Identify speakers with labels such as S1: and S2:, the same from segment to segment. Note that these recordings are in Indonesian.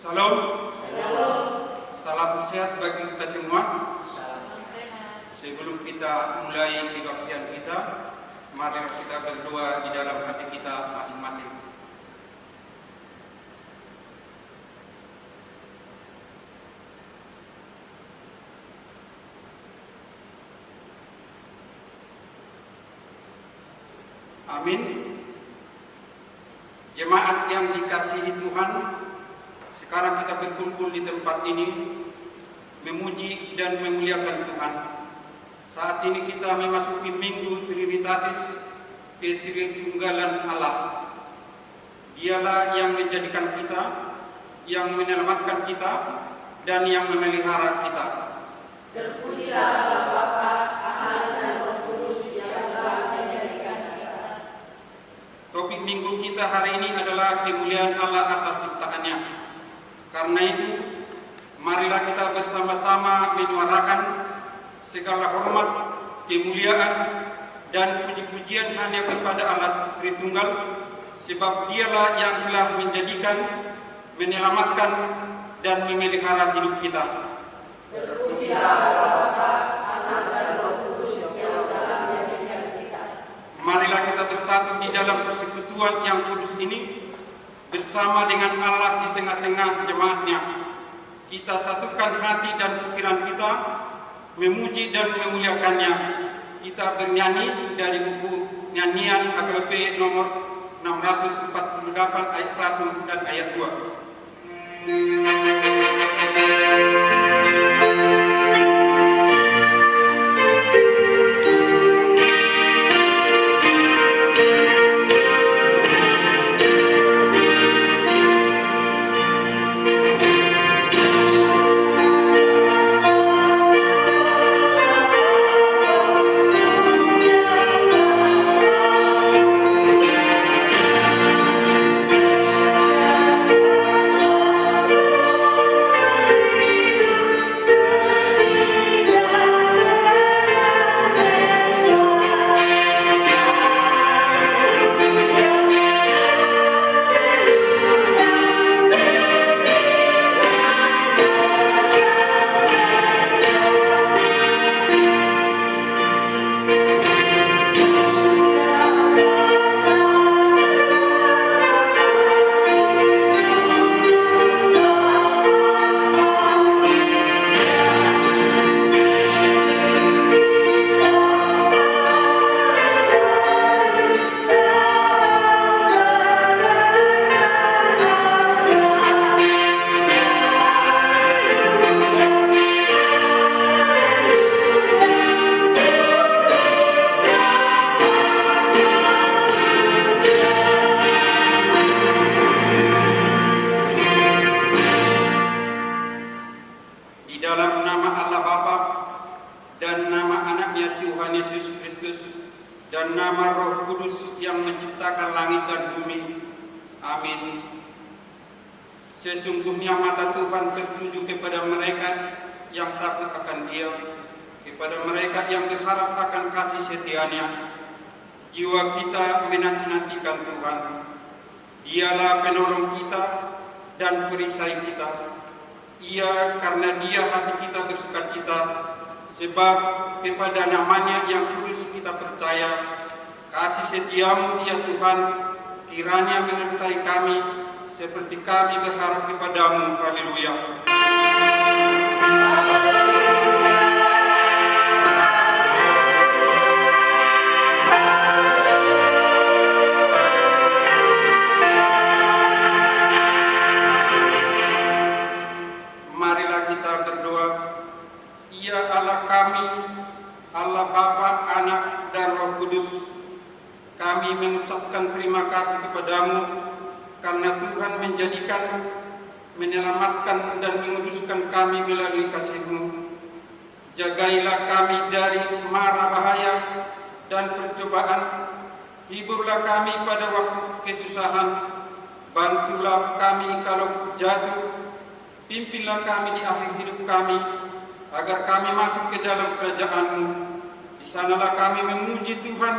S1: Salam. Salam sehat bagi kita semua. Sebelum kita mulai kebaktian kita, mari kita berdoa di dalam hati kita masing-masing. Amin. Jemaat yang dikasihi Tuhan, sekarang kita berkumpul di tempat ini memuji dan memuliakan Tuhan. Saat ini kita memasuki Minggu Trinitatis, Ketritunggalan Allah. Dialah yang menjadikan kita, yang menyelamatkan kita, dan yang memelihara kita.
S2: Terpujilah Allah Bapa, Anak dan Roh Kudus yang telah menjadikan kita.
S1: Topik minggu kita hari ini adalah kemuliaan Allah atas ciptaannya. Karena itu, marilah kita bersama-sama menyuarakan segala hormat, kemuliaan, dan puji-pujian hanya kepada Allah Tritunggal, sebab Dialah yang telah menjadikan, menyelamatkan, dan memelihara hidup kita.
S2: Terpujilah Allah Bapa, Anak dan Roh Kudus yang telah menjadikan kita.
S1: Marilah kita bersatu di dalam persekutuan yang kudus ini, bersama dengan Allah di tengah-tengah jemaatnya. Kita satukan hati dan pikiran kita, memuji dan memuliakannya. Kita bernyanyi dari buku nyanyian AKP nomor 648 ayat 1 dan ayat 2. Sesungguhnya mata Tuhan tertuju kepada mereka yang takut akan Dia, kepada mereka yang berharap akan kasih setia-Nya. Jiwa kita menanti-nantikan Tuhan. Dialah penolong kita dan perisai kita. Ia karena Dia hati kita bersukacita, sebab kepada nama-Nya yang kudus kita percaya. Kasih setia-Mu ya Tuhan, kiranya menyertai kami, seperti kami berharap kepada-Mu. Haleluya. Marilah kita berdoa. Ya Allah kami, Allah Bapa, Anak, dan Roh Kudus, kami mengucapkan terima kasih kepada-Mu karena Tuhan menjadikan, menyelamatkan, dan menguduskan kami melalui kasih-Mu. Jagailah kami dari mara bahaya dan percobaan. Hiburlah kami pada waktu kesusahan. Bantulah kami kalau jatuh. Pimpinlah kami di akhir hidup kami, agar kami masuk ke dalam kerajaan-Mu. Di sanalah kami memuji Tuhan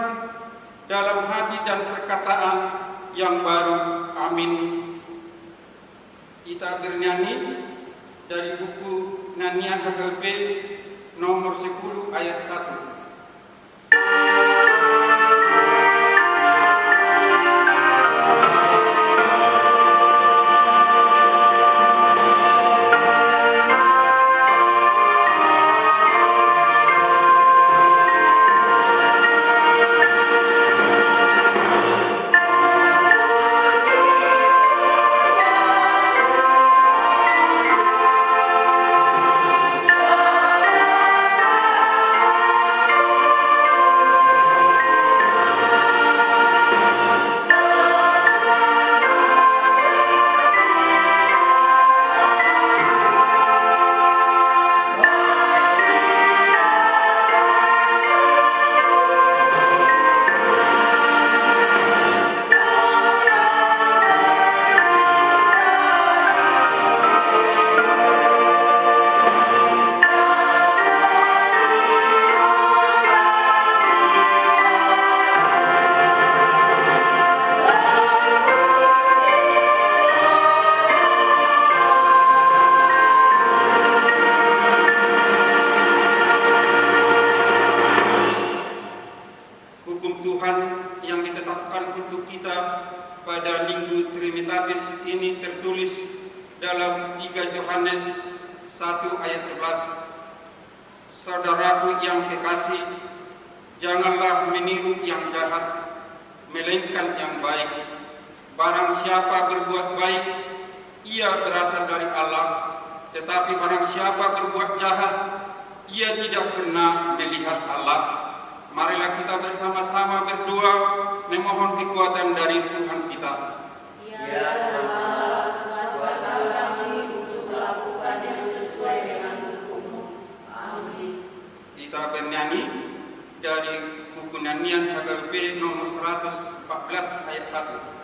S1: dalam hati dan perkataan yang baru. Amin. Kita bernyanyi dari buku Nyanyian HKBP nomor 10 ayat 1. Pada Minggu Trinitatis ini tertulis dalam 3 Yohanes 1 ayat 11. Saudaraku yang kekasih, janganlah meniru yang jahat, melainkan yang baik. Barang siapa berbuat baik, ia berasal dari Allah, tetapi barang siapa berbuat jahat, ia tidak pernah melihat Allah. Marilah kita bersama-sama berdoa memohon kekuatan dari Tuhan kita.
S2: Ya Allah, kuatkan kami untuk melakukan yang sesuai dengan hukum-Mu. Amin.
S1: Kita bernyanyi dari buku Nyanyian HKBP nomor 114 ayat 1.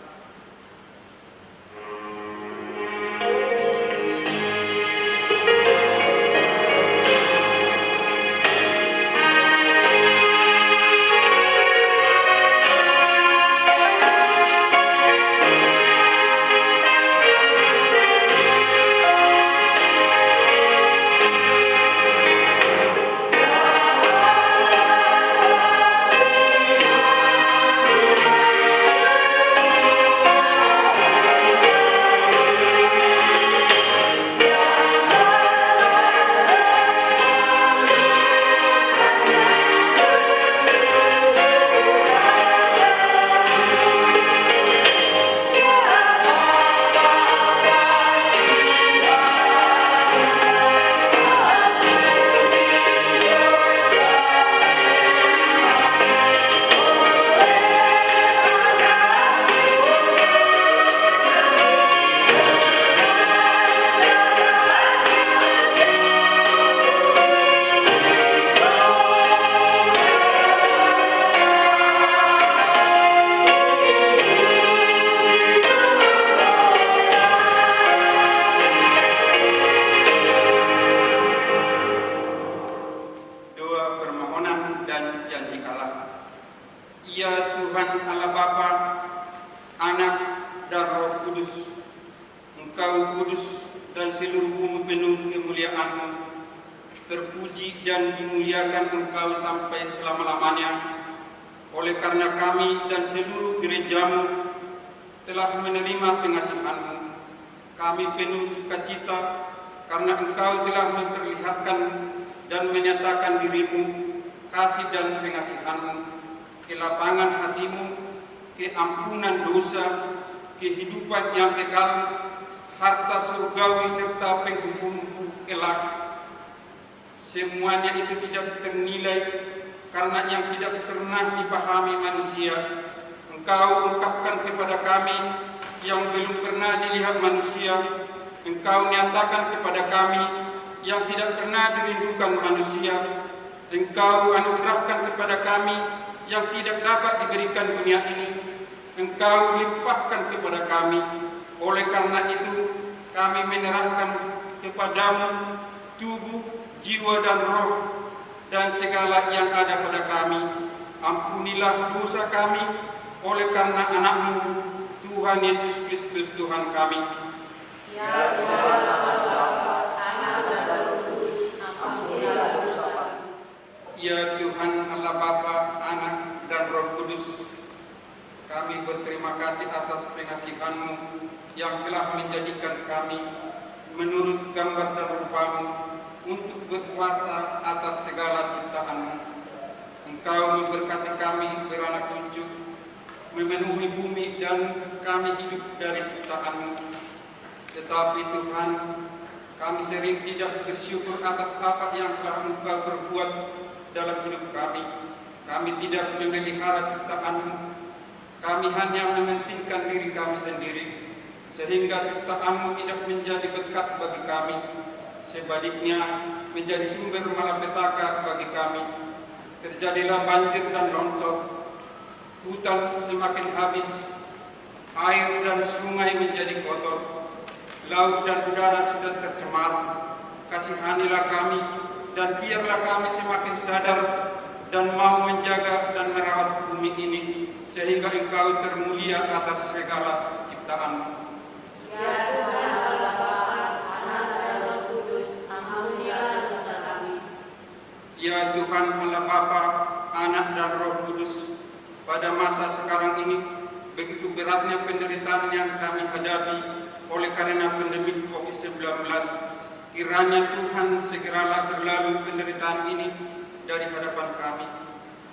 S1: Ya Tuhan Allah Bapa, Anak dan Roh Kudus, Engkau kudus dan seluruh bumi penuh kemuliaan-Mu. Terpuji dan dimuliakan Engkau sampai selama-lamanya. Oleh karena kami dan seluruh gereja-Mu telah menerima pengasihan-Mu, kami penuh sukacita karena Engkau telah memperlihatkan dan menyatakan diri-Mu, kasih dan pengasihan-Mu, kelapangan hati-Mu, keampunan dosa, kehidupan yang kekal, harta surgawi serta penghukum kelak. Semuanya itu tidak ternilai karena yang tidak pernah dipahami manusia. Engkau ungkapkan kepada kami yang belum pernah dilihat manusia. Engkau nyatakan kepada kami yang tidak pernah dirindukan manusia. Engkau anugerahkan kepada kami yang tidak dapat diberikan dunia ini. Engkau limpahkan kepada kami. Oleh karena itu, kami menyerahkan kepadamu tubuh, jiwa dan roh dan segala yang ada pada kami. Ampunilah dosa kami oleh karena Anak-Mu, Tuhan Yesus Kristus Tuhan kami.
S2: Ya Tuhan Allah Bapa, Anak dan Roh Kudus, ampunilah dosa kami.
S1: Ya Tuhan Allah Bapa, Anak dan Roh Kudus, kami berterima kasih atas pengasihan-Mu yang telah menjadikan kami menurut gambar dan rupa-Mu untuk berkuasa atas segala ciptaan-Mu. Engkau memberkati kami beranak cucu, memenuhi bumi dan kami hidup dari ciptaan-Mu. Tetapi Tuhan, kami sering tidak bersyukur atas apa yang telah Engkau berbuat dalam hidup kami. Kami tidak memelihara ciptaan-Mu. Kami hanya mementingkan diri kami sendiri, sehingga ciptaan-Mu tidak menjadi berkat bagi kami. Sebaliknya, menjadi sumber malapetaka bagi kami. Terjadilah banjir dan longsor, hutan semakin habis, air dan sungai menjadi kotor, laut dan udara sudah tercemar. Kasihanilah kami, dan biarlah kami semakin sadar dan mau menjaga dan merawat bumi ini, sehingga Engkau termulia atas segala ciptaan-Mu.
S2: Ya Tuhan Allah Bapa, Anak dan Roh Kudus, ampunilah dosa kami.
S1: Ya Tuhan Allah Bapa, Anak dan Roh Kudus, pada masa sekarang ini begitu beratnya penderitaan yang kami hadapi oleh karena pandemi COVID-19. Kiranya Tuhan segeralah berlalu penderitaan ini dari hadapan kami.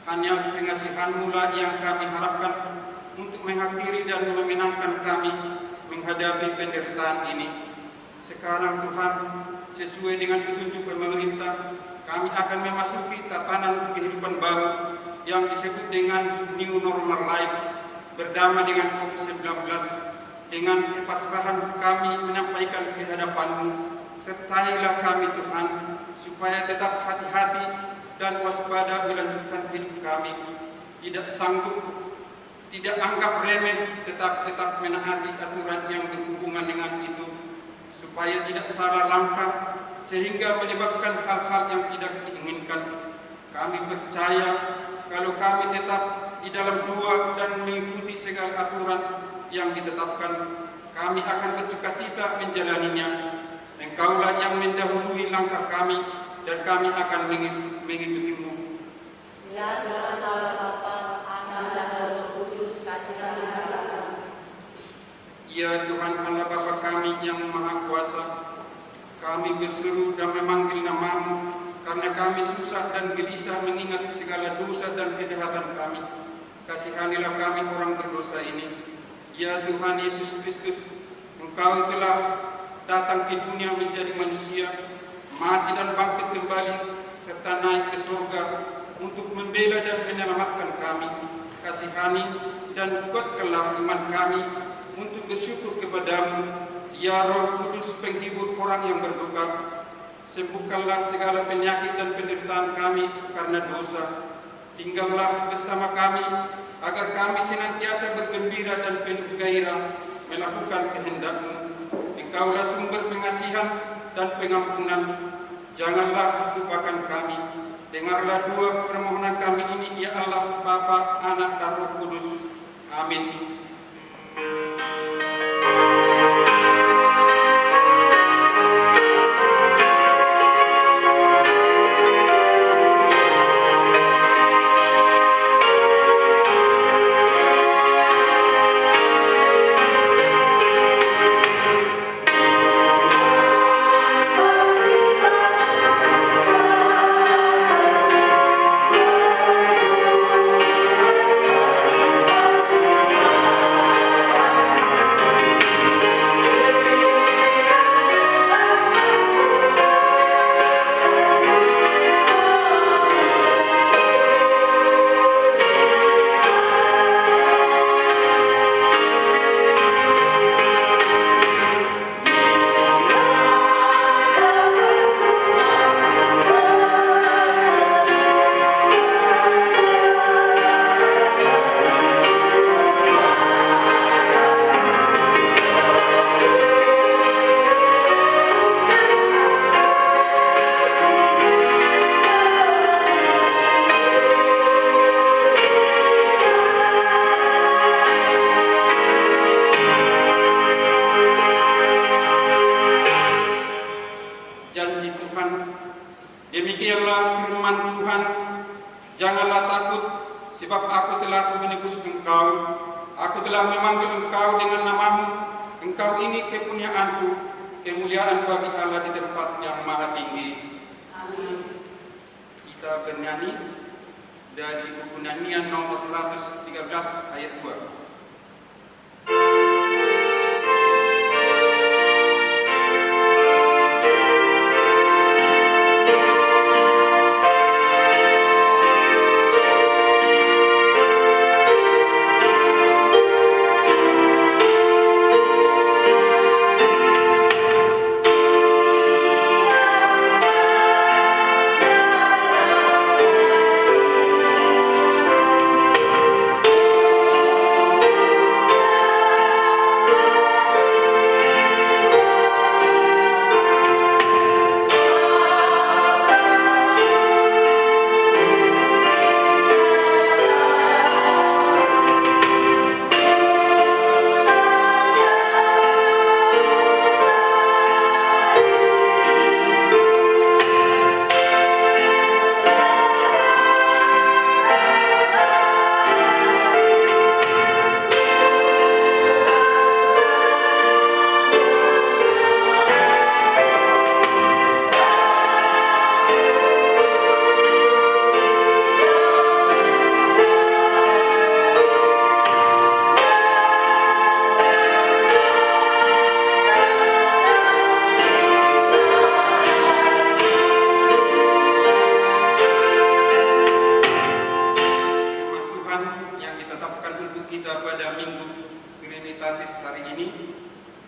S1: Hanya pengasihan-Mu lah yang kami harapkan untuk mengakhiri dan memenangkan kami menghadapi penderitaan ini. Sekarang Tuhan, sesuai dengan petunjuk pemerintah, kami akan memasuki tatanan kehidupan baru yang disebut dengan New Normal Life, berdamai dengan COVID-19. Dengan kepasrahan kami menyampaikan ke hadapan-Mu, sertailah kami Tuhan, supaya tetap hati-hati dan waspada melanjutkan hidup kami. Tidak sanggup, tidak anggap remeh, tetap menaati aturan yang berhubungan dengan itu, supaya tidak salah langkah, sehingga menyebabkan hal-hal yang tidak diinginkan. Kami percaya kalau kami tetap di dalam doa dan mengikuti segala aturan yang ditetapkan, kami akan bercita-cita menjalaninya. Engkaulah yang mendahului langkah kami, dan kami akan mengikuti-Mu.
S2: Ya Tuhan Allah Bapa, Anak dan Roh Kudus, kasihanilah kami.
S1: Ya Tuhan Allah Bapa kami yang Maha Kuasa, kami berseru dan memanggil nama-Mu, karena kami susah dan gelisah mengingat segala dosa dan kejahatan kami. Kasihanilah kami orang berdosa ini. Ya Tuhan Yesus Kristus, Engkau telah datang ke dunia menjadi manusia, mati dan bangkit kembali, serta naik ke surga untuk membela dan menyelamatkan kami. Kasihani dan kuatkanlah iman kami untuk bersyukur kepada-Mu. Ya Roh Kudus, penghibur orang yang berduka, sembuhkanlah segala penyakit dan penderitaan kami karena dosa. Tinggallah bersama kami, agar kami senantiasa bergembira dan penuh gairah melakukan kehendak-Mu. Engkaulah sumber pengasihan dan pengampunan. Janganlah lupakan kami. Dengarlah doa permohonan kami ini, ya Allah, Bapa, Anak, dan Roh Kudus. Amin.
S2: Ya
S1: Janganlah takut, sebab aku telah menebus engkau. Aku telah memanggil engkau dengan namamu. Engkau ini kepunyaanku, kemuliaan bagi Allah di tempat yang maha tinggi.
S2: Amin.
S1: Kita bernyanyi dari buku nyanyian nomor 113 ayat 2.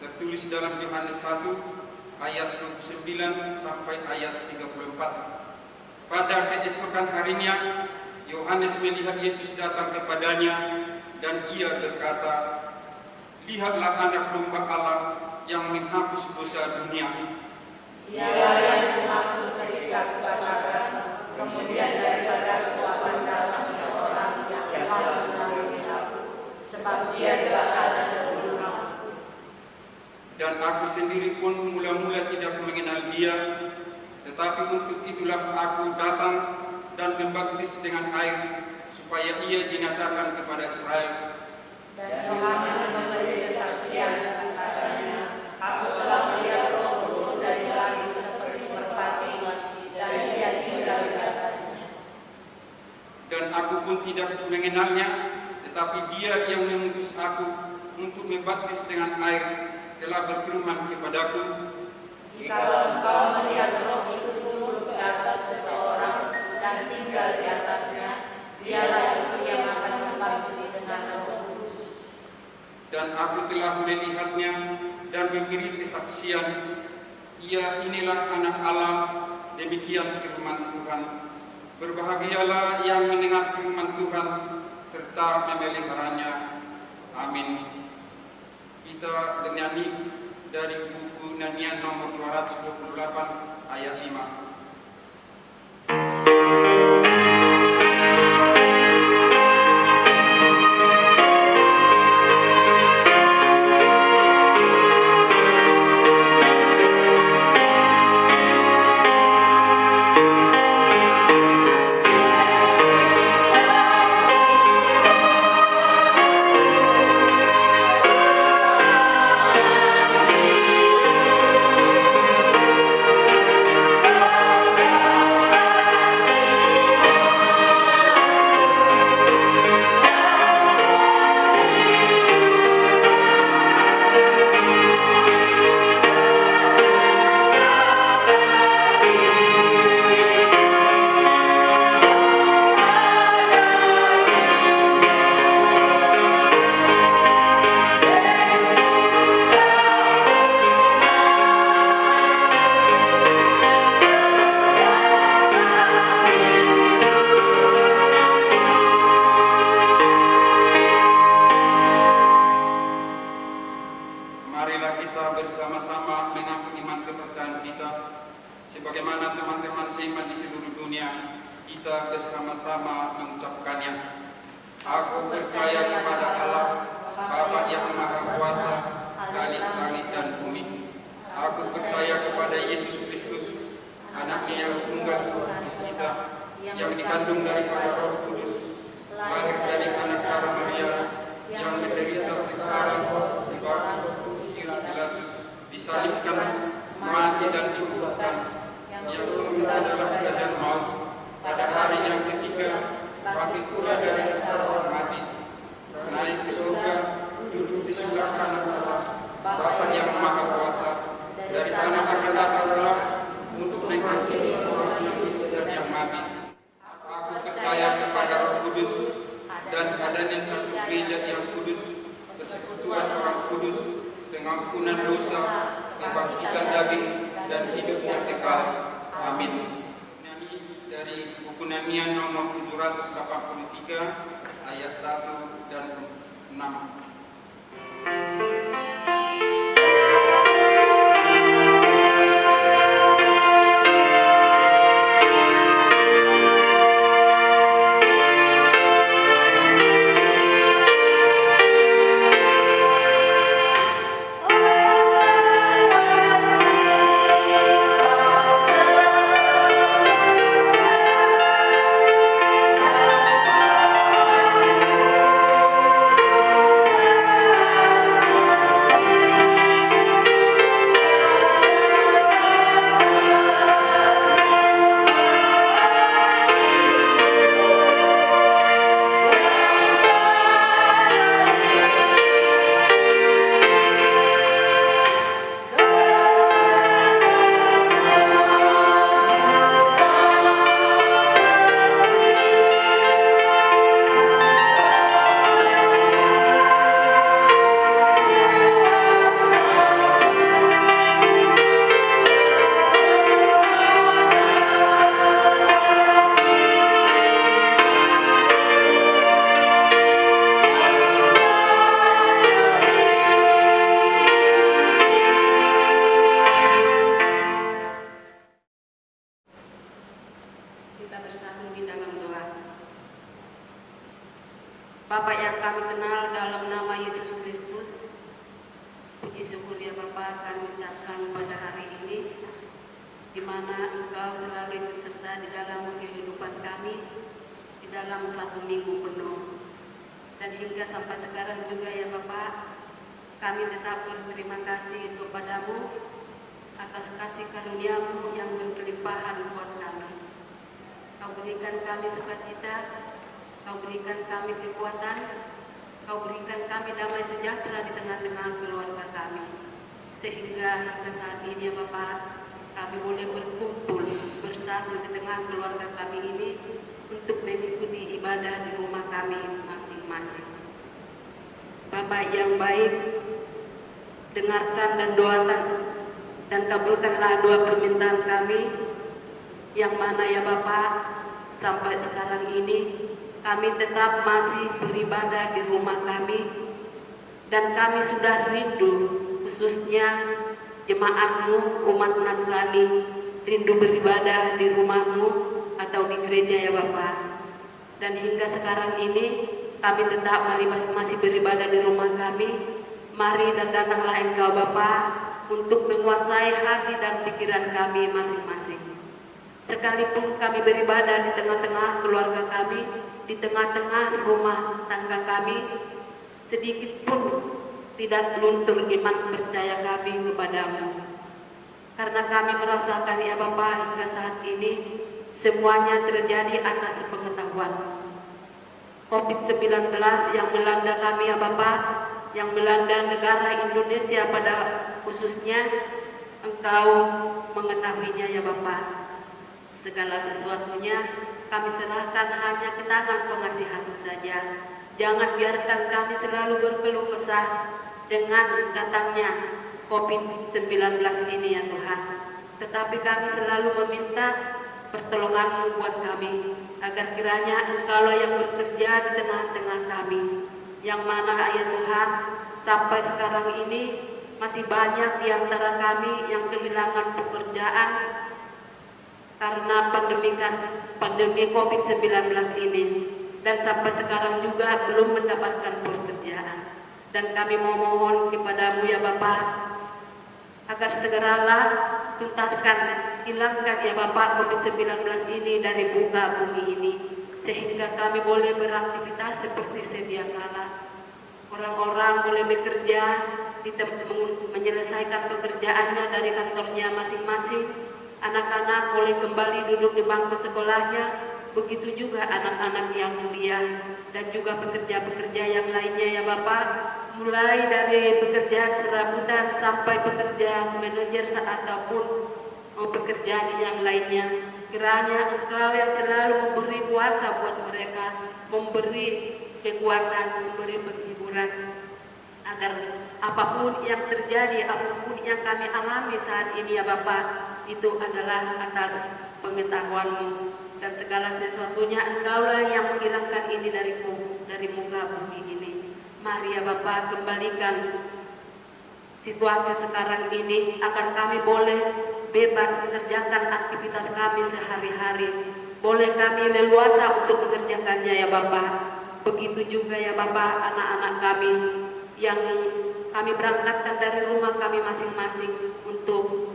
S1: Tertulis dalam Yohanes 1 ayat 29 sampai ayat 34. Pada keesokan harinya, Yohanes melihat Yesus datang kepadanya dan ia berkata, "Lihatlah anak domba Allah yang menghapus dosa dunia."
S2: Dialah yang dimaksud ketika kukatakan, kemudian daripada kekuatan dalam seorang yang telah menanggung aku, sebab dia tidak ada sebelum aku.
S1: Dan aku sendiri pun mula-mula tidak mengenal dia, tetapi untuk itulah aku datang dan membaptis dengan air, supaya ia dinyatakan kepada Israel.
S2: Dan Yohanes memberi kesaksian katanya, aku telah melihat Roh turun dari langit seperti merpati, dan ia tinggal di atasnya.
S1: Dan aku pun tidak mengenalnya, tetapi dia yang mengutus aku untuk membaptis dengan air telah berfirman kepadaku,
S2: jikalau engkau melihat Roh itu turun ke atas seseorang dan tinggal di atasnya, dialah yang akan membaptis dengan Roh Kudus.
S1: Dan aku telah melihatnya dan memberi kesaksian, ia inilah anak Allah, demikian firman Tuhan. Berbahagialah yang mendengar firman Tuhan serta memeliharanya. Amin. Kita bernyanyi dari buku nyanyian nomor 228 ayat 5. Marilah kita bersama-sama mengaku iman kepercayaan kita, sebagaimana teman-teman seiman di seluruh dunia, kita bersama-sama mengucapkannya. Aku percaya kepada Allah, Bapa yang Maha Kuasa, Khalik langit dan bumi. Aku percaya kepada Yesus Kristus, Anaknya yang tunggal Tuhan kita, yang dikandung daripada Roh Kudus, lahir dari anak darah Maria, yang menderita sengsara di bawah Pontius Pilatus, disalibkan, mati dan dikuburkan, yang turun ke dalam kerajaan maut, pada hari yang ketiga bangkit pula dari antara orang mati, naik ke surga, duduk di sebelah kanan Allah, Bapa yang Maha Kuasa. Dari sana akan datang pula untuk menghakimi orang yang hidup dan yang mati. Aku percaya kepada Roh Kudus dan adanya satu gereja yang kudus, persekutuan orang kudus, pengampunan dosa, kebangkitan daging, dan hidup yang kekal. Amin. Nyanyi dari buku Nehemia nomor 783 ayat 1 dan 6.
S3: Bapa yang kami kenal dalam nama Yesus Kristus, puji syukur ya Bapa kami ucapkan pada hari ini, di mana Engkau selalu ikut serta di dalam kehidupan kami, di dalam satu minggu penuh. Dan hingga sampai sekarang juga ya Bapa, kami tetap berterima kasih kepadamu atas kasih karunia-Mu yang berkelimpahan buat kami. Kau berikan kami sukacita, Kau berikan kami kekuatan, Kau berikan kami damai sejahtera di tengah-tengah keluarga kami. Sehingga hingga saat ini ya Bapa, kami boleh berkumpul bersatu di tengah keluarga kami ini untuk mengikuti ibadah di rumah kami masing-masing. Bapa yang baik, dengarkan dan doakan dan kabulkanlah doa permintaan kami, yang mana ya Bapa, sampai sekarang ini kami tetap masih beribadah di rumah kami, dan kami sudah rindu, khususnya jemaat-Mu, umat Nasrani, rindu beribadah di rumah-Mu atau di gereja ya Bapa. Dan hingga sekarang ini kami tetap masih beribadah di rumah kami. Mari dan datanglah Engkau Bapa untuk menguasai hati dan pikiran kami masing-masing. Sekalipun kami beribadah di tengah-tengah keluarga kami, di tengah-tengah rumah tangga kami, sedikit pun tidak luntur iman percaya kami kepadamu. Karena kami merasakan ya Bapa, hingga saat ini semuanya terjadi atas pengetahuan. COVID-19 yang melanda kami ya Bapa, yang melanda negara Indonesia pada khususnya, Engkau mengetahuinya ya Bapa. Segala sesuatunya kami serahkan hanya ke tangan pengasihan-Mu saja. Jangan biarkan kami selalu berkeluh kesah dengan datangnya COVID-19 ini ya Tuhan. Tetapi kami selalu meminta pertolongan-Mu buat kami, agar kiranya Engkaulah yang bekerja di tengah-tengah kami. Yang mana ya Tuhan, sampai sekarang ini masih banyak di antara kami yang kehilangan pekerjaan karena pandemi COVID-19 ini, dan sampai sekarang juga belum mendapatkan pekerjaan. Dan kami memohon kepada-Mu ya Bapa, agar segeralah tuntaskan hilangkan ya Bapak COVID-19 ini dari muka bumi ini, sehingga kami boleh beraktivitas seperti sedia kala. Orang-orang boleh bekerja, menyelesaikan pekerjaannya dari kantornya masing-masing. Anak-anak boleh kembali duduk di bangku sekolahnya, begitu juga anak-anak yang kuliah dan juga pekerja-pekerja yang lainnya ya Bapak, mulai dari pekerjaan serabutan sampai pekerjaan manajer ataupun pekerjaan yang lainnya. Kiranya Engkau yang selalu memberi kuasa buat mereka, memberi kekuatan, memberi penghiburan, agar apapun yang terjadi, apapun yang kami alami saat ini ya Bapak, itu adalah atas pengetahuan-Mu, dan segala sesuatunya Engkaulah yang menghilangkan ini dari muka bumi ini. Mari ya Bapak, kembalikan situasi sekarang ini agar kami boleh bebas mengerjakan aktivitas kami sehari-hari, boleh kami leluasa untuk mengerjakannya ya Bapak. Begitu juga ya Bapak, anak-anak kami yang kami berangkatkan dari rumah kami masing-masing untuk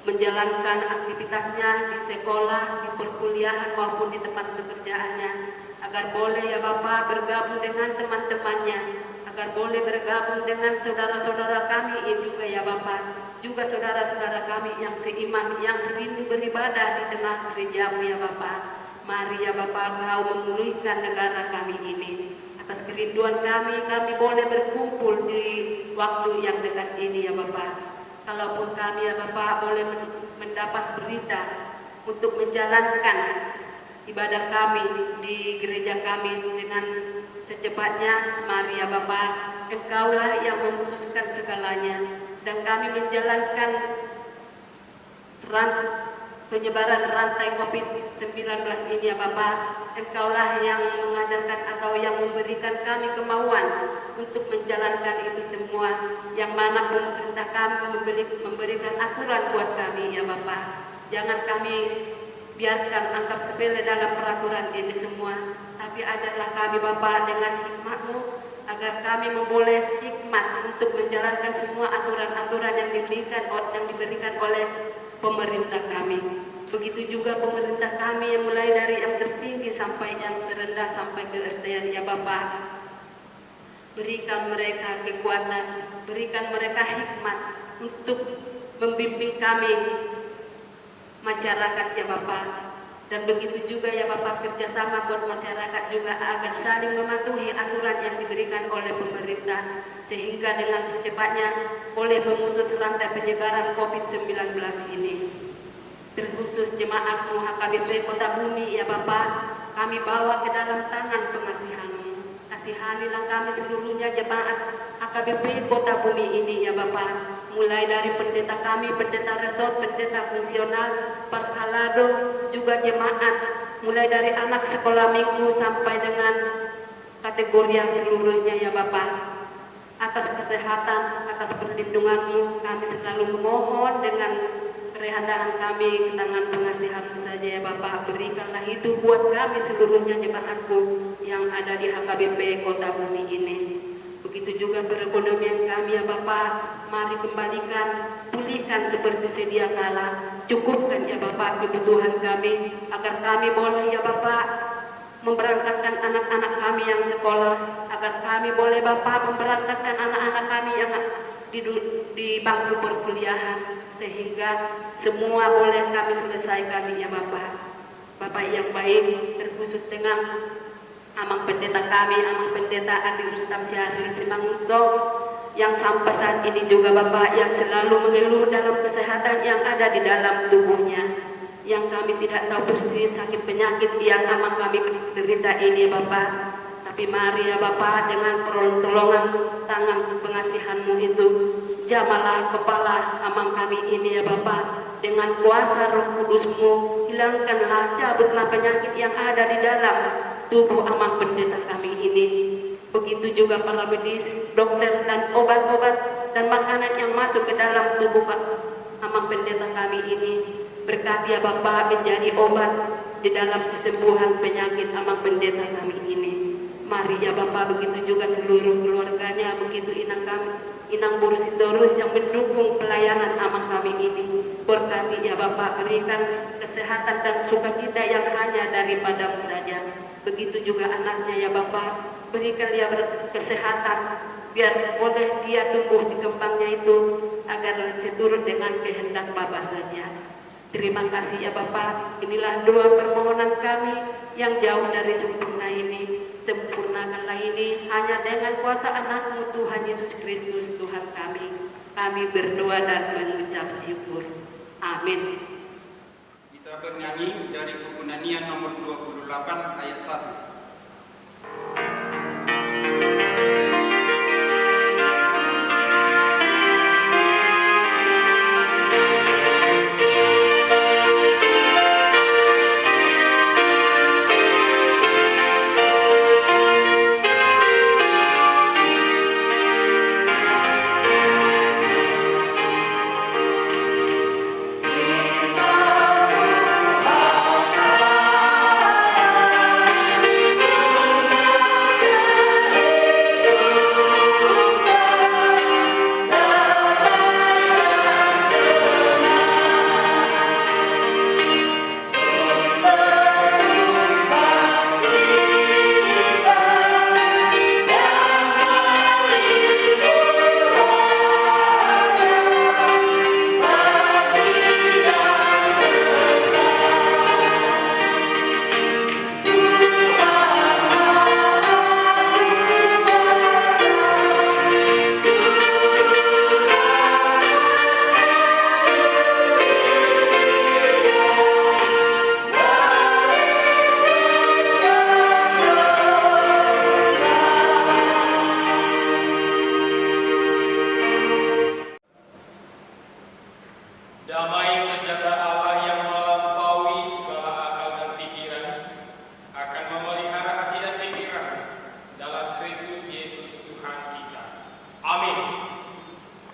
S3: menjalankan aktivitasnya di sekolah, di perkuliahan maupun di tempat pekerjaannya, agar boleh ya Bapak bergabung dengan teman-temannya, agar boleh bergabung dengan saudara-saudara kami juga ya Bapak, juga saudara-saudara kami yang seiman, yang rindu beribadah di tengah gereja-Mu ya Bapak. Mari ya Bapak, Engkau memulihkan negara kami ini. Atas kerinduan kami boleh berkumpul di waktu yang dekat ini ya Bapak. Kalaupun kami ya Bapak boleh mendapat berita untuk menjalankan ibadah kami di gereja kami dengan secepatnya, mari ya Bapak, Engkaulah yang memutuskan segalanya, dan kami menjalankan penyebaran rantai COVID-19 ini ya Bapak. Engkaulah yang mengajarkan atau yang memberikan kami kemauan untuk menjalankan itu semua, yang mana pemerintah kami memberikan aturan buat kami ya Bapak. Jangan kami biarkan anggap sepele dalam peraturan ini semua, tapi ajarlah kami Bapak dengan hikmat-Mu, agar kami memboleh hikmat untuk menjalankan semua aturan-aturan yang diberikan oleh pemerintah kami. Begitu juga pemerintah kami yang mulai dari yang tertinggi sampai yang terendah sampai ke RT ya Bapak. Berikan mereka kekuatan, berikan mereka hikmat untuk membimbing kami masyarakat ya Bapak. Dan begitu juga ya Bapak, kerjasama buat masyarakat juga agar saling mematuhi aturan yang diberikan oleh pemerintah, sehingga dengan secepatnya boleh memutus rantai penyebaran COVID-19 ini. Terkhusus jemaat-Mu HKBP Kota Bumi ya Bapak, kami bawa ke dalam tangan pengasihan-Mu. Kasihanilah kami seluruhnya jemaat HKBP Kota Bumi ini ya Bapak, mulai dari pendeta kami, pendeta resort, pendeta fungsional, Parkalado, juga jemaat, mulai dari anak sekolah minggu sampai dengan kategori yang seluruhnya ya Bapak. Atas kesehatan, atas perlindungan-Mu, kami selalu memohon dengan kerehandaan kami ke tangan pengasihan-Mu saja ya Bapak. Berikanlah itu buat kami seluruhnya jemaat-Mu yang ada di HKBP Kota Bumi ini. Begitu juga perekonomian kami ya Bapak, mari kembalikan, pulihkan seperti sedia kala. Cukupkan ya Bapak kebutuhan kami, agar kami boleh ya Bapak memberangkatkan anak-anak kami yang sekolah, agar kami boleh Bapak memberangkatkan anak-anak kami yang di bangku perkuliahan, sehingga semua boleh kami selesaikan ya Bapak. Bapak yang baik, terkhusus dengan Amang Pendeta kami, Amang Pendeta Andi Rustam Syahri Simanguso, yang sampai saat ini juga Bapak yang selalu mengeluh dalam kesehatan yang ada di dalam tubuhnya, yang kami tidak tahu persis sakit penyakit yang Amang kami derita ini Bapak. Tapi mari ya Bapak, dengan pertolongan tangan pengasihan-Mu itu, jamalah kepala Amang kami ini ya Bapak. Dengan kuasa Roh Kudus-Mu, hilangkanlah, cabutlah penyakit yang ada di dalam tubuh Amang Pendeta kami ini. Begitu juga para medis, dokter, dan obat-obat dan makanan yang masuk ke dalam tubuh Amang Pendeta kami ini. Berkati ya Bapak menjadi obat di dalam kesembuhan penyakit Amang Pendeta kami ini. Mari ya Bapak, begitu juga seluruh keluarganya, begitu inang kami, Inang Buru Sitorus yang mendukung pelayanan amang kami ini. Berkati ya Bapak, berikan kesehatan dan sukacita yang hanya daripadamu saja. Begitu juga anaknya ya Bapak, berikan dia kesehatan, biar boleh dia tumbuh di kembangnya itu, agar seturut dengan kehendak Bapa saja. Terima kasih ya Bapak, inilah doa permohonan kami yang jauh dari sempurna ini. Sempurnakanlah ini hanya dengan kuasa anak-Mu Tuhan Yesus Kristus Tuhan kami. Kami berdoa dan mengucap syukur. Amin.
S1: Kita bernyanyi dari buku Nanian nomor 28 ayat 1.
S4: Damai sejahtera Allah yang melampaui segala akal dan pikiran akan memelihara hati dan pikiran dalam Kristus Yesus Tuhan kita. Amin.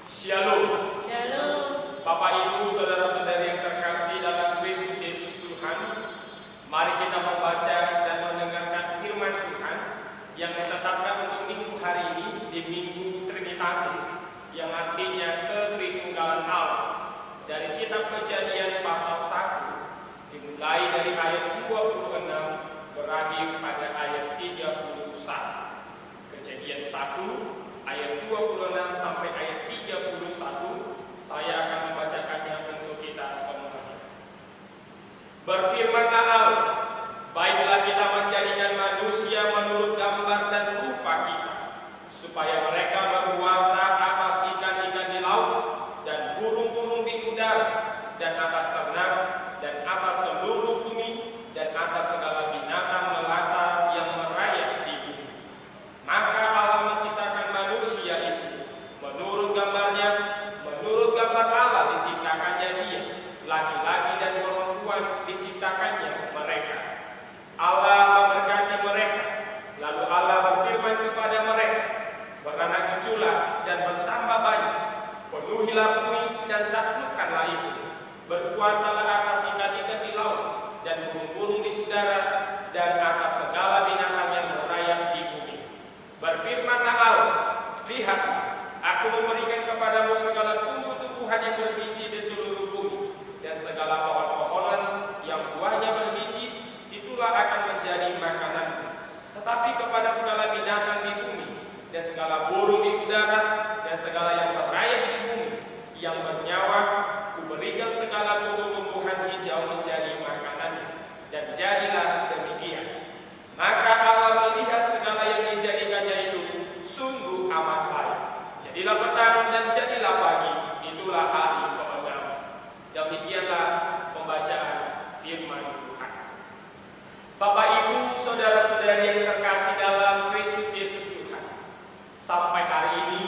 S4: Shalom.
S2: Shalom.
S4: Bapak Ibu, saudara-saudari yang terkasih dalam Kristus Yesus Tuhan, mari kita membaca dan mendengarkan firman Tuhan yang ditetapkan untuk minggu hari ini di Minggu Trinitatis, yang artinya ketritunggalan Allah. Dari kitab Kejadian pasal 1 dimulai dari ayat 26 berakhir pada ayat 31. Kejadian 1 ayat 26 sampai ayat 31, saya akan membacakannya untuk kita semua. Berfirmanlah Allah, baiklah kita menjadikan manusia menurut gambar dan rupa kita, supaya mereka berkuasa atas ikan-ikan di laut dan burung-burung di udara, dan atas ternak, dan atas seluruh bumi, dan atas segala binatang melata yang merayap di bumi. Maka Allah menciptakan manusia itu menurut gambarnya, menurut gambar Allah diciptakannya dia, laki-laki dan perempuan diciptakannya mereka. Allah memberkati mereka, lalu Allah berfirman kepada mereka, beranak cuculah dan bertambah banyak, penuhilah bumi dan taklukkanlah itu, berkuasalah atas ikan-ikan di laut dan burung-burung di udara, dan atas segala binatang yang merayap di bumi. Berfirmanlah Allah, lihat, aku memberikan kepadamu segala tumbuh-tumbuhan yang berbiji di seluruh bumi, dan segala pohon-pohonan yang buahnya berbiji, itulah akan menjadi makananmu. Tetapi kepada segala binatang di bumi, dan segala burung di udara, dan segala yang merayap di bumi, yang bernyawa, kuberikan segala tumbuh-tumbuhan hijau menjadi makanannya. Dan jadilah demikian. Maka Allah melihat segala yang dijadikannya itu sungguh amat baik. Jadilah petang dan jadilah pagi, itulah hari ke-6. Demikianlah pembacaan firman Tuhan. Bapak Ibu, saudara-saudari yang terkasih dalam Kristus Yesus Tuhan, sampai hari ini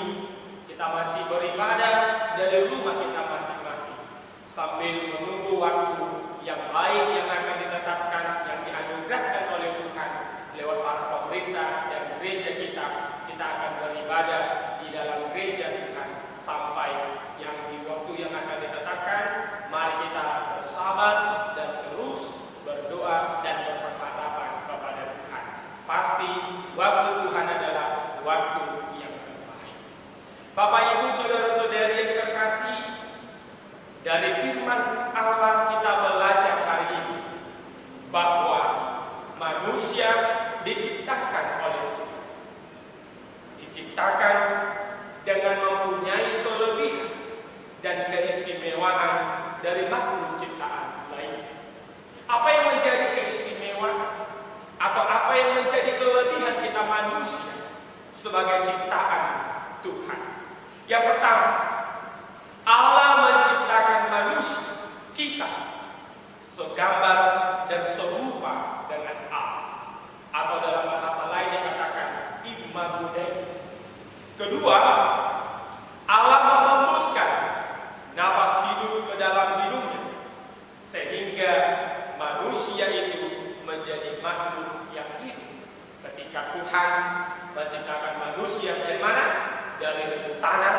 S4: kita masih beribadah dari rumah kita masing-masing, sambil menunggu waktu yang baik yang akan ditetapkan, yang dianugerahkan oleh Tuhan lewat para pemerintah dan gereja kita. Kita akan beribadah di dalam gereja Tuhan sampai yang di waktu yang akan ditetapkan. Mari kita bersabar dan terus berdoa dan berpengharapan kepada Tuhan. Pasti bahwa manusia diciptakan oleh Tuhan. Diciptakan dengan mempunyai kelebihan dan keistimewaan dari makhluk ciptaan lainnya. Apa yang menjadi keistimewaan atau apa yang menjadi kelebihan kita manusia sebagai ciptaan Tuhan? Yang pertama, Allah menciptakan manusia kita segambar dan serupa dengan Allah, atau dalam bahasa lain dikatakan imago Dei. Kedua, Allah menghembuskan napas hidup ke dalam hidupnya sehingga manusia itu menjadi makhluk yang hidup. Ketika Tuhan menciptakan manusia dari mana? Dari debu tanah,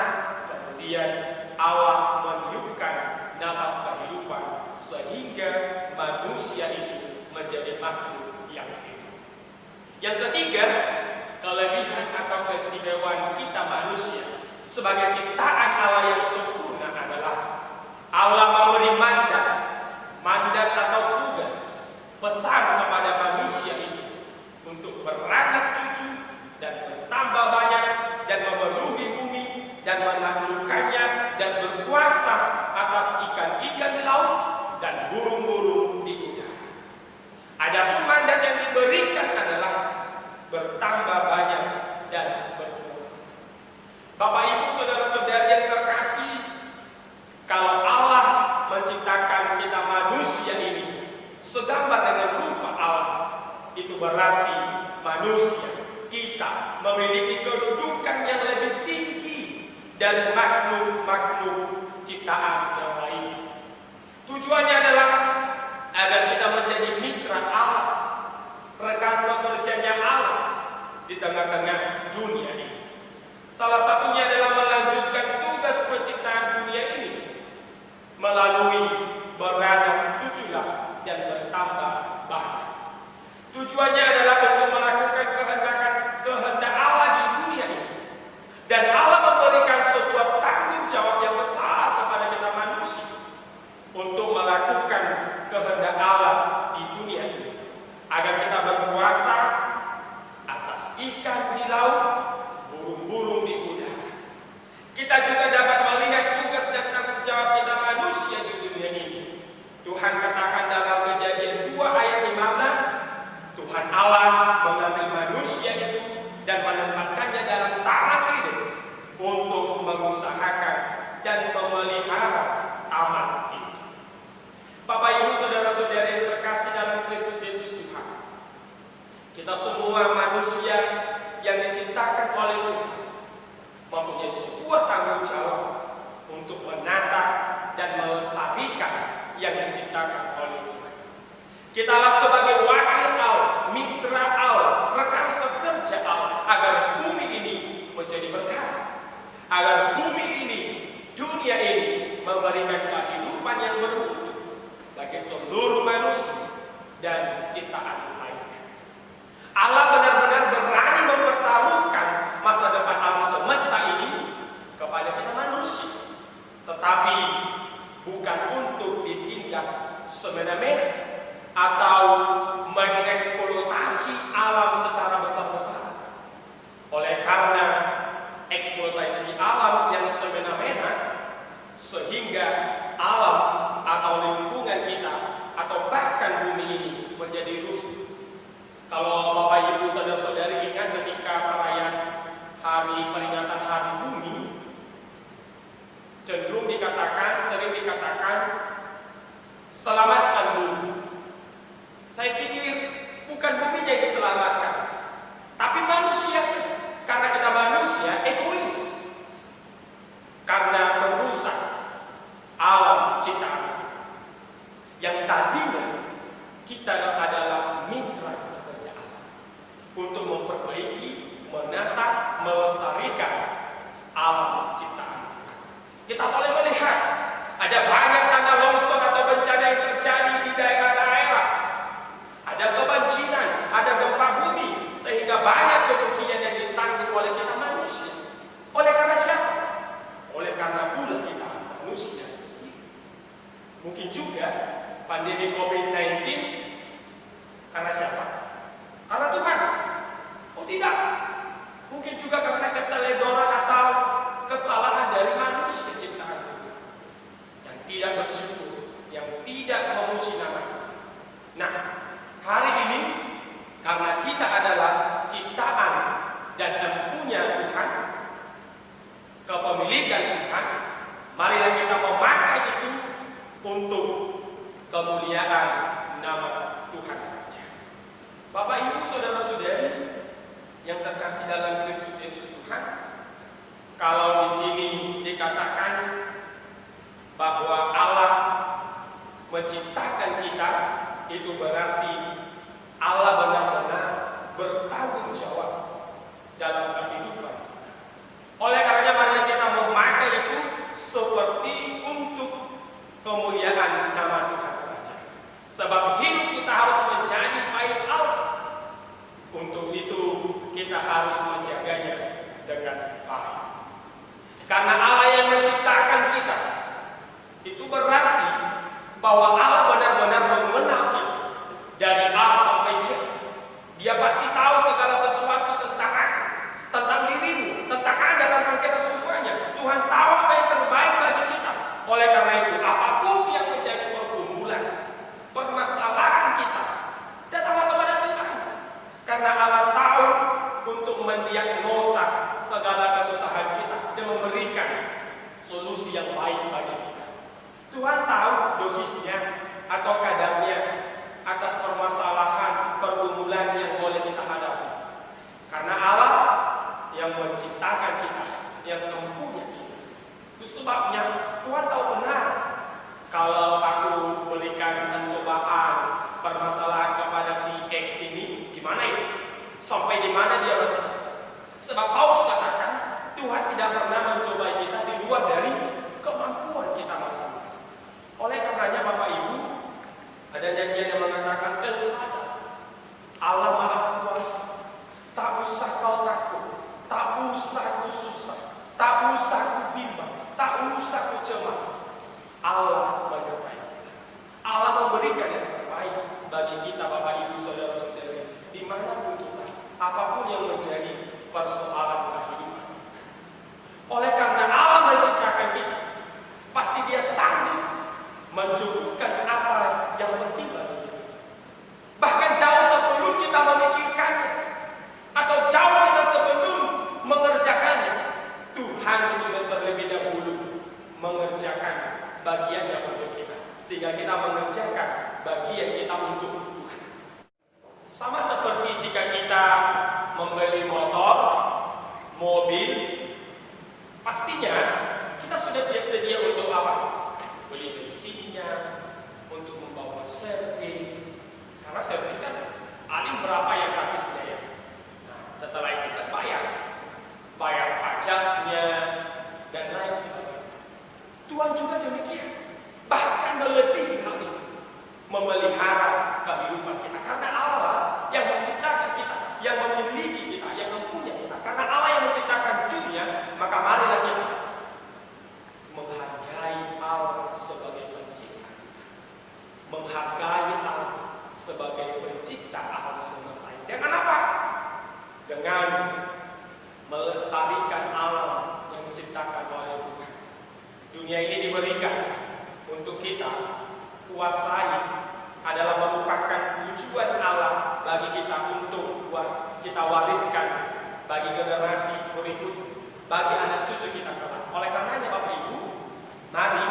S4: kemudian Allah meniupkan napas kehidupan sehingga manusia itu menjadi makhluk yang hidup. Yang ketiga, kelebihan atau keistimewaan kita manusia sebagai ciptaan Allah yang sempurna adalah Allah memberi mandat atau tugas, pesan kepada manusia ini untuk beranak cucu dan bertambah banyak dan memenuhi bumi dan menaklukkannya dan berkuasa atas ikan-ikan di laut dan burung-burung di udara. Adapun mandat yang diberikan adalah bertambah banyak dan berkuasa. Bapak Ibu saudara-saudari yang terkasih, kalau Allah menciptakan kita manusia ini segambar dengan rupa Allah, itu berarti manusia kita memiliki kedudukan yang lebih tinggi dari makhluk-makhluk ciptaan yang lain. Tujuannya adalah agar kita menjadi mitra Allah, rekan sekerjanya Allah di tengah-tengah dunia ini. Salah satunya adalah melanjutkan tugas penciptaan dunia ini melalui beranak cuculah dan bertambah banyak. Tujuannya adalah untuk melakukan kehendak Allah di dunia ini. Dan Allah memberikan sebuah tanggung jawab yang besar kepada kita manusia untuk melakukan kehendak Allah di dunia ini, agar kita berkuasa atas ikan di laut, burung-burung di udara. Kita juga dapat melihat tugas dan tanggung jawab kita manusia di dunia ini. Tuhan katakan dalam Kejadian 2 ayat 15, Tuhan Allah mengambil manusia itu dan menempatkannya dalam taman Eden untuk mengusahakan dan memelihara taman itu. Bapak Ibu saudara-saudari yang terkasih dalam Kristus Yesus Tuhan, kita semua manusia yang diciptakan oleh Tuhan mempunyai sebuah tanggung jawab untuk menata dan melestarikan yang diciptakan oleh Tuhan. Kitalah sebagai wakil Allah, mitra Allah, rekan sekerja Allah, agar bumi ini menjadi berkah, agar bumi ini, dunia ini memberikan kehidupan yang bermutu bagi seluruh manusia dan ciptaan lainnya. Allah benar-benar berani mempertaruhkan masa depan alam semesta ini kepada kita manusia, tetapi bukan untuk ditindak semena-mena atau mengeksploitasi alam secara besar-besaran. Oleh karena eksploitasi alam yang semena-mena, sehingga alam atau lingkungan kita atau bahkan bumi ini menjadi rusak. Kalau Bapak Ibu saudara-saudari ingat ketika perayaan peringatan Hari Bumi, cenderung sering dikatakan selamatkan bumi. Saya pikir bukan buminya yang diselamatkan, tapi manusia. Karena kita manusia egois, karena merusak alam ciptaan yang tadinya kita adalah mitra sekerja Allah untuk memperbaiki, menata, melestarikan alam ciptaan. Kita boleh melihat ada banyak tanah longsor atau bencana yang terjadi di daerah-daerah. Ada kebanjiran, ada gempa bumi, sehingga banyak kerugian yang ditanggung oleh kita manusia. Oleh karena siapa? Oleh karena ulah kita manusia sendiri. Mungkin juga pandemi COVID-19 Karena siapa? Karena Tuhan? Oh tidak. Mungkin juga karena keteledoran atau kesalahan dari manusia ciptaan Tuhan yang tidak bersyukur, yang tidak memuji nama Tuhan. Nah, hari ini karena kita adalah ciptaan dan empunya Tuhan, kepemilikan Tuhan, marilah kita memakai itu untuk kemuliaan nama Tuhan saja. Bapak, Ibu, saudara-saudari yang terkasih dalam Kristus Yesus Tuhan, kalau di sini dikatakan bahwa Allah menciptakan kita, itu berarti Allah benar-benar bertanggung jawab dalam kehidupan kita. Oleh karenanya marilah kita memakai itu seperti untuk kemuliaan nama Tuhan saja. Sebab hidup kita harus menjadi bait Allah. Untuk itu kita harus menjaganya dengan baik. Karena Allah yang menciptakan kita, itu berarti bahwa Allah benar-benar mengenal kita dari A sampai Z. Dia pasti tahu segala sesuatu tentang aku, tentang dirimu, tentang Anda, tentang kita semuanya. Tuhan tahu apa yang terbaik bagi kita. Oleh karena itu, apapun yang menjadi pergumulan, permasalahan kita, datanglah kepada Tuhan. Karena Allah tahu untuk mendiagnosa segala kesusahan kita dan memberikan solusi yang baik bagi kita. Tuhan tahu dosisnya atau kadarnya atas permasalahan, pergumulan yang boleh kita hadapi. Karena Allah yang menciptakan kita, yang mempunyai kita. Itu sebabnya Tuhan tahu benar kalau aku berikan pencobaan, permasalahan kepada si X ini, gimana ini? Sampai di mana dia bertahan? Sebab Paulus katakan, Tuhan tidak pernah mencobai kita di luar dari kemampuan kita masing-masing. Oleh karenanya Bapak Ibu, ada nyanyian yang mengatakan El Shaddai, Allah Maha Kuasa, tak usah kau takut, tak usah ku susah, tak usah ku bimbang, tak usah ku cemas. Allah menyertai kita. Allah memberikan yang terbaik bagi kita, Bapak Ibu, saudara-saudari, dimanapun kita, apapun yang menjadi persoalan kehidupan. Oleh karena Allah menciptakan kita, pasti Dia sanggup mencukupkan apa yang penting bagi kita. Bahkan jauh sebelum kita memikirkannya, atau jauh kita sebelum mengerjakannya, Tuhan sudah terlebih dahulu mengerjakan bagiannya untuk kita. Tinggal kita mengerjakan bagian kita untuk Tuhan. Sama seperti jika kita membeli motor, mobil, pastinya kita sudah siap sedia untuk apa? Beli bensinnya, untuk membawa servis. Karena servis kan paling berapa yang gratisnya ya. Nah, setelah itu kan bayar pajaknya dan lain sebagainya. Tuhan juga demikian, bahkan melebihi hal itu, memelihara kehidupan kita. Karena Allah yang menciptakan kita, yang memiliki kita, yang mempunyai kita. Karena Allah yang menciptakan dunia, maka marilah kita menghargai Allah sebagai pencipta, menghargai Allah sebagai pencipta alam semesta ini. Dengan apa? Dengan melestarikan alam yang diciptakan oleh Tuhan. Dunia ini diberikan untuk kita kuasai, adalah merupakan tujuan Allah bagi kita untuk kita wariskan bagi generasi berikut, bagi anak cucu kita kelak. Oleh karenanya Bapak Ibu, mari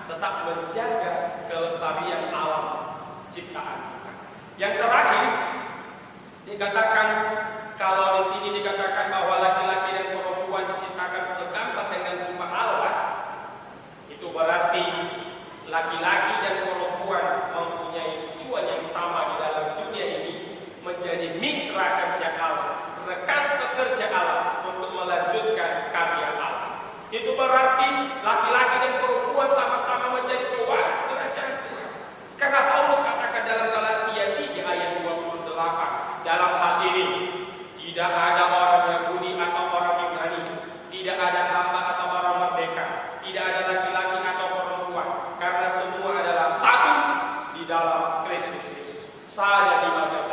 S4: tetap menjaga kelestarian alam ciptaan Tuhan. Yang terakhir dikatakan, kalau di sini dikatakan bahwa laki-laki dan perempuan diciptakan segambar dengan rupa Allah, itu berarti laki-laki dan perempuan mempunyai tujuan yang sama di dalam dunia ini, menjadi mitra kerja Allah, rekan sekerja Allah untuk melanjutkan karya Allah. Itu berarti laki-laki dan perempuan sama-sama menjadi pewaris kerajaan Tuhan. Karena Paulus katakan dalam Galatia 3 ayat 28, dalam hal ini tidak ada orang Yahudi atau orang Yunani, tidak ada hamba atau orang merdeka, tidak ada laki-laki atau perempuan, karena semua adalah satu di dalam Kristus Yesus. Saya di bagian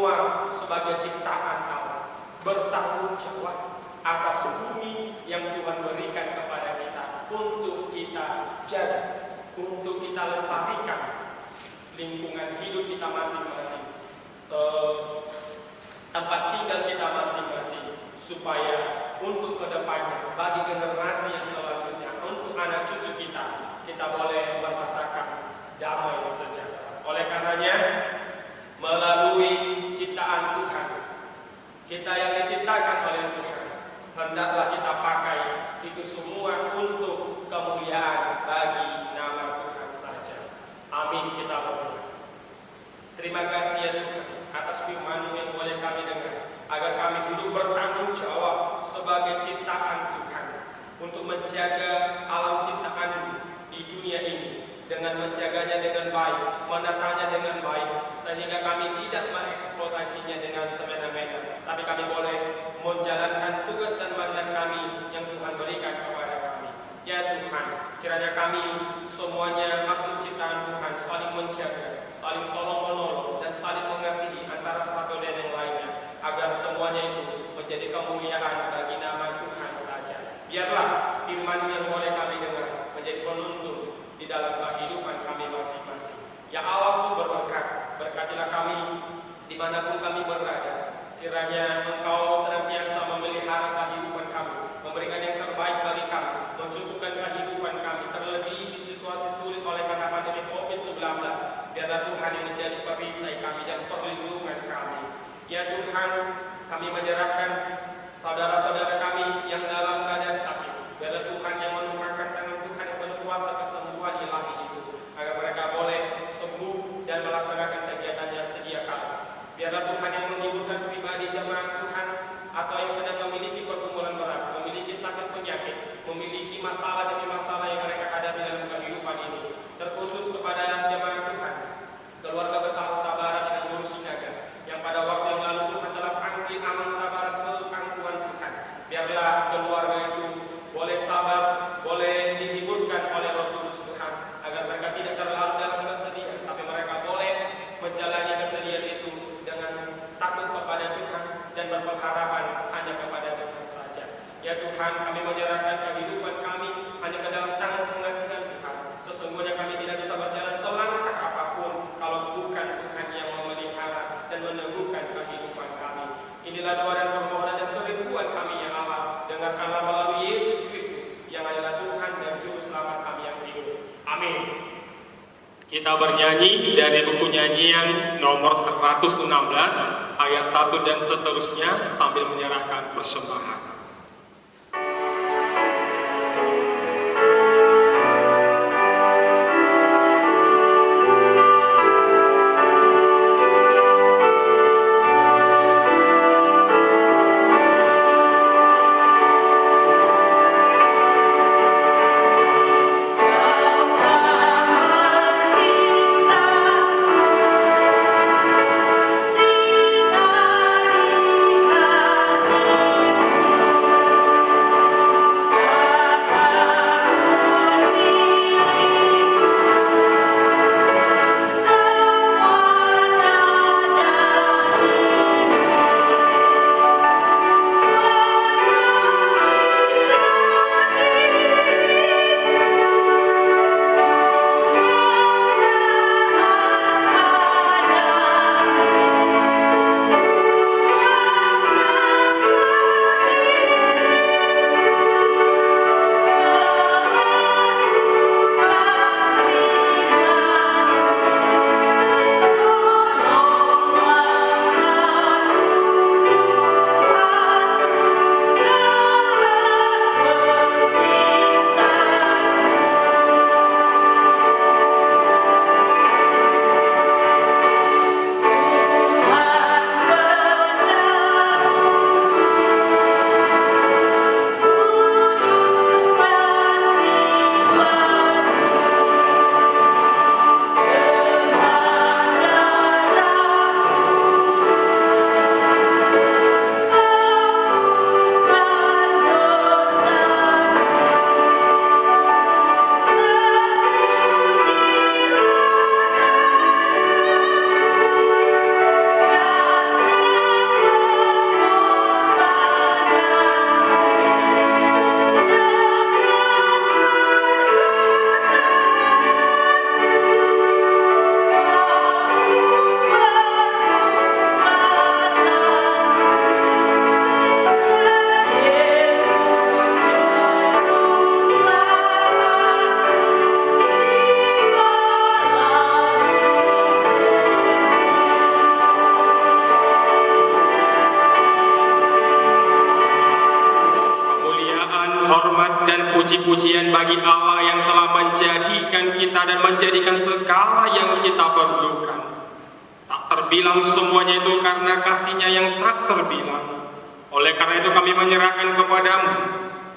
S4: semua sebagai ciptaan Allah bertanggung jawab atas bumi yang Tuhan berikan kepada kita untuk kita jaga, untuk kita lestarikan lingkungan hidup kita masing-masing, tempat tinggal kita masing-masing, supaya untuk kedepannya bagi generasi yang selanjutnya, untuk anak cucu kita boleh merasakan damai sejahtera. Oleh karenanya, melalui ciptaan Tuhan, kita yang diciptakan oleh Tuhan, hendaklah kita pakai itu semua untuk kemuliaan bagi nama Tuhan saja. Amin. Kita berdoa. Terima kasih ya Tuhan atas firman-Mu yang boleh kami dengar, agar kami hidup bertanggung jawab sebagai ciptaan Tuhan untuk menjaga alam ciptaan di dunia ini, dengan menjaganya dengan baik, menatanya dengan baik, sehingga kami tidak mengeksploitasinya dengan semena-mena, tapi kami boleh menjalankan tugas dan mandat kami yang Tuhan berikan kepada kami. Ya Tuhan, kiranya kami semuanya makhluk ciptaan Tuhan saling menjaga, saling tolong-menolong, dan saling mengasihi antara satu dan yang lainnya, agar semuanya itu menjadi kemuliaan bagi nama Tuhan saja. Biarlah firman yang boleh kami dengar menjadi penuntun di dalam kehidupan kami masing-masing. Ya Allah, sumber berkat, berkatilah kami dimanapun kami berada. Kiranya Engkau senantiasa memelihara kehidupan kami, memberikan yang terbaik bagi kami, mencukupkan kehidupan kami, terlebih di situasi sulit oleh karena pandemi COVID-19. Biarlah Tuhan yang menjadi perisai kami dan perlindungan kami. Ya Tuhan, kami menyerahkan saudara-saudara kami yang dalam keadaan sakit. Biarlah Tuhan yang menumpahkan tangan Tuhan yang penuh kuasa kesembuhan ilahi itu, agar mereka boleh sembuh dan melaksanakan kegiatannya sedia kala. Biarlah Tuhan yang menghiburkan pribadi jemaat Tuhan, atau yang sedang memiliki pergumulan berat, memiliki sakit penyakit, memiliki masalah demi masalah yang mereka hadapi dalam kehidupan ini, terkhusus kepada jemaat Tuhan, keluarga besar Huta Barat dengan Guru Sinaga, yang pada waktu yang lalu Tuhan telah panggil aman Huta Barat ke pangkuan Tuhan. Biarlah keluarga itu boleh sabar, boleh dihiburkan oleh Roh Kudus Tuhan, agar mereka tidak terlarut dalam kesedihan, tapi mereka boleh menjalani kesedihan itu dengan takut kepada Tuhan dan berpengharapan hanya kepada Tuhan saja. Ya Tuhan, kami menyerahkan kehidupan kami hanya ke dalam tangan pengasihan Tuhan. Sesungguhnya kami tidak bisa berjalan selangkah apapun kalau bukan Tuhan yang memelihara dan meneguhkan kehidupan kami. Inilah doa dan permohonan dan kerinduan kami ya Allah. Dengarkanlah melalui Yesus Kristus yang adalah Tuhan dan Juru Selamat kami yang hidup. Amin. Kita bernyanyi dari buku nyanyian nomor 116 ayat 1 dan seterusnya sambil menyerahkan persembahan.
S2: Sinari hatiku
S5: perlukan. Tak terbilang semuanya itu karena kasih-Nya yang tak terbilang. Oleh karena itu kami menyerahkan kepadamu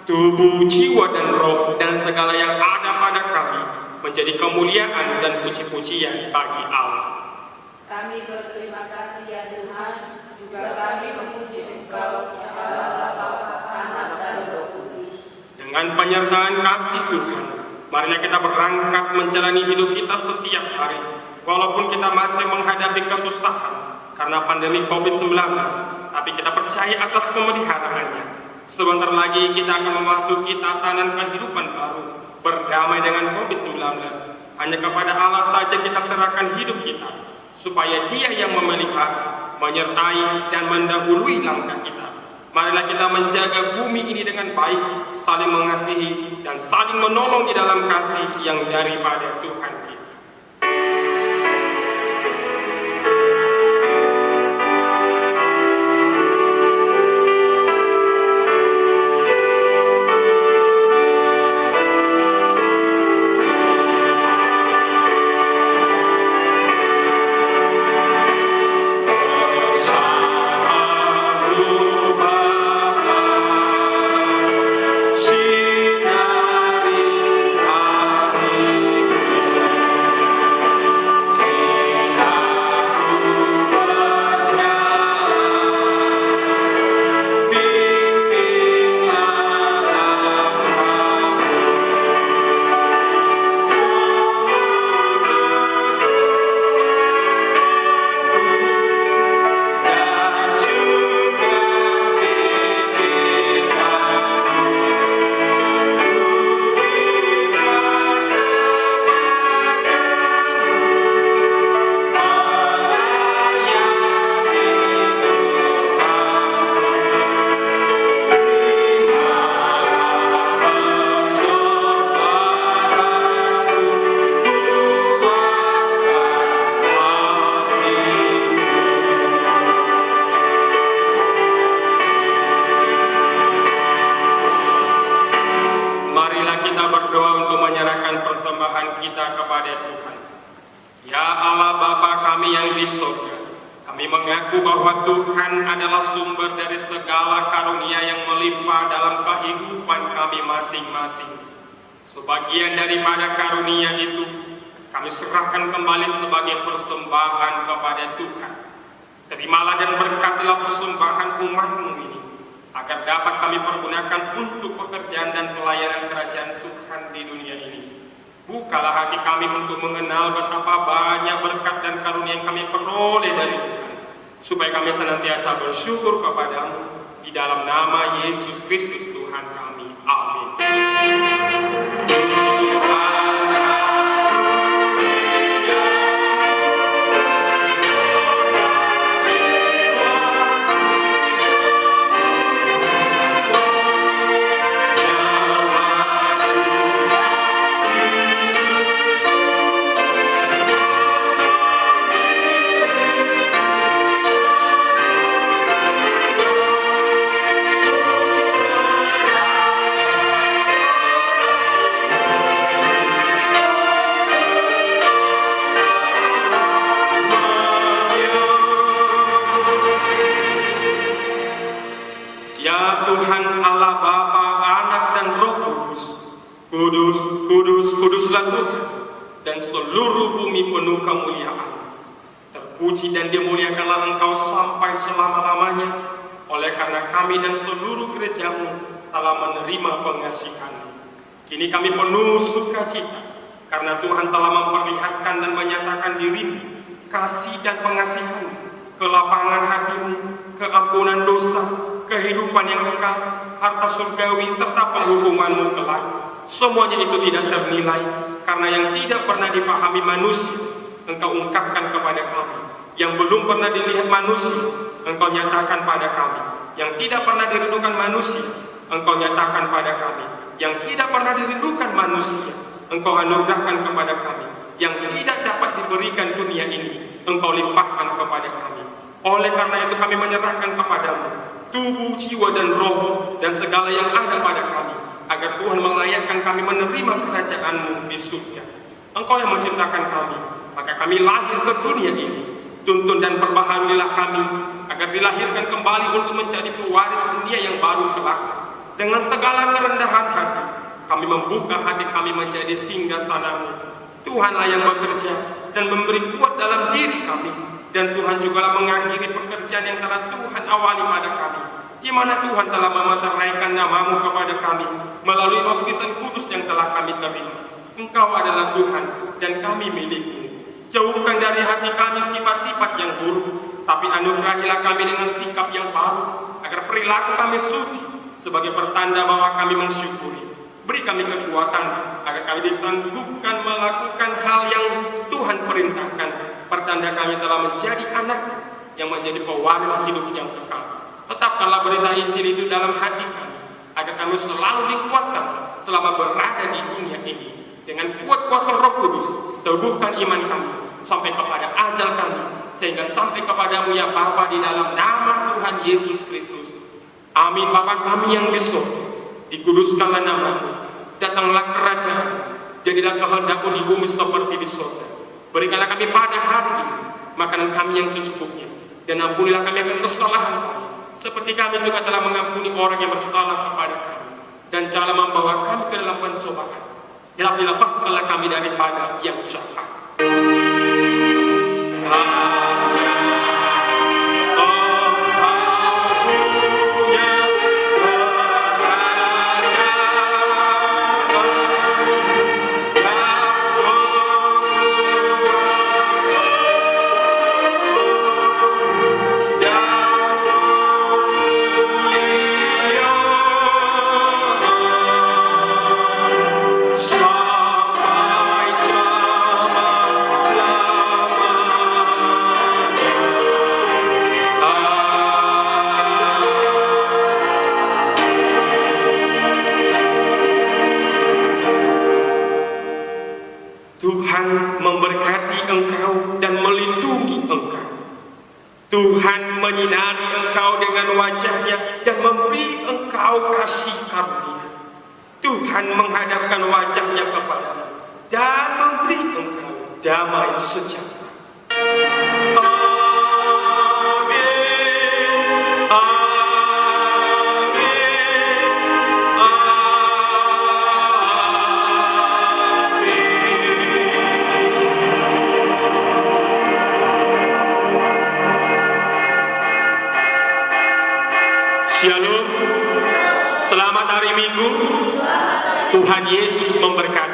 S5: tubuh, jiwa, dan roh, dan segala yang ada pada kami, menjadi kemuliaan dan puji-pujian bagi Allah.
S2: Kami berterima kasih ya Tuhan, juga kami memuji Engkau, ya Allah Bapa, Anak, dan Roh Kudus.
S5: Dengan penyertaan kasih Tuhan, marilah kita berangkat menjalani hidup kita setiap hari, walaupun kita masih menghadapi kesusahan karena pandemi COVID-19, tapi kita percaya atas pemeliharaannya. Sebentar lagi kita akan memasuki tatanan kehidupan baru, berdamai dengan COVID-19. Hanya kepada Allah saja kita serahkan hidup kita, supaya Dia yang memelihara, menyertai, dan mendahului langkah kita. Marilah kita menjaga bumi ini dengan baik, saling mengasihi, dan saling menolong di dalam kasih yang daripada Tuhan kita. Sebagian daripada karunia itu kami serahkan kembali sebagai persembahan kepada Tuhan. Terimalah dan berkatilah persembahan umat-Mu ini, agar dapat kami pergunakan untuk pekerjaan dan pelayanan kerajaan Tuhan di dunia ini. Bukalah hati kami untuk mengenal betapa banyak berkat dan karunia yang kami peroleh dari Tuhan, supaya kami senantiasa bersyukur kepadamu, di dalam nama Yesus Kristus Tuhan kami. Amin. Kuduslah Tuhan, dan seluruh bumi penuh kemuliaan. Terpuji dan dimuliakanlah Engkau sampai selama-lamanya, oleh karena kami dan seluruh gereja-Mu telah menerima pengasihan-Mu. Kini kami penuh sukacita, karena Tuhan telah memperlihatkan dan menyatakan diri-Mu, kasih dan pengasihan-Mu, kelapangan hati-Mu, keampunan dosa, kehidupan yang kekal, harta surgawi, serta penghukuman-Mu kelak. Semuanya itu tidak ternilai, karena yang tidak pernah dipahami manusia, Engkau ungkapkan kepada kami. Yang belum pernah dilihat manusia, Engkau nyatakan pada kami. Yang tidak pernah dirindukan manusia, Engkau nyatakan pada kami. Yang tidak pernah dirindukan manusia, Engkau anugerahkan kepada kami. Yang tidak dapat diberikan dunia ini, Engkau limpahkan kepada kami. Oleh karena itu kami menyerahkan kepadamu tubuh, jiwa, dan roh, dan segala yang ada pada kami, agar Tuhan melayakkan kami menerima kerajaan-Mu di surga. Engkau yang menciptakan kami, maka kami lahir ke dunia ini. Tuntun dan perbaharuilah kami agar dilahirkan kembali untuk menjadi pewaris dunia yang baru kelak. Dengan segala kerendahan hati, kami membuka hati kami menjadi singgasana-Mu. Tuhanlah yang bekerja dan memberi kuat dalam diri kami, dan Tuhan jugalah mengakhiri pekerjaan yang telah Tuhan awali pada kami, di mana Tuhan telah memeteraikan nama-Mu kepada kami melalui baptisan kudus yang telah kami terima. Engkau adalah Tuhan dan kami milik-Mu. Jauhkan dari hati kami sifat-sifat yang buruk, tapi anugerahilah kami dengan sikap yang baru, agar perilaku kami suci sebagai pertanda bahwa kami mensyukuri. Beri kami kekuatan agar kami disanggupkan melakukan hal yang Tuhan perintahkan, pertanda kami telah menjadi anak yang menjadi pewaris hidup yang kekal. Tetapkanlah berita Injil itu dalam hati kami, agar kami selalu dikuatkan selama berada di dunia ini. Dengan kuat kuasa Roh Kudus, teguhkan iman kami sampai kepada ajal kami, sehingga sampai kepadamu ya Bapa di dalam nama Tuhan Yesus Kristus. Amin. Bapa kami yang di surga, dikuduskanlah nama-Mu, datanglah kerajaan, jadilah kehendak-Mu di bumi seperti di surga. Berikanlah kami pada hari ini makanan kami yang secukupnya, dan ampunilah kami akan kesalahan kami, seperti kami juga telah mengampuni orang yang bersalah kepada kami. Dan janganlah membawa kami ke dalam pencobaan, dan lepaskanlah kami daripada yang jahat. Tuhan menyinari engkau dengan wajahnya dan memberi engkau kasih karunia. Tuhan menghadapkan wajahnya kepadamu dan memberi engkau damai sejahtera. Shalom, selamat hari Minggu, Tuhan Yesus memberkati.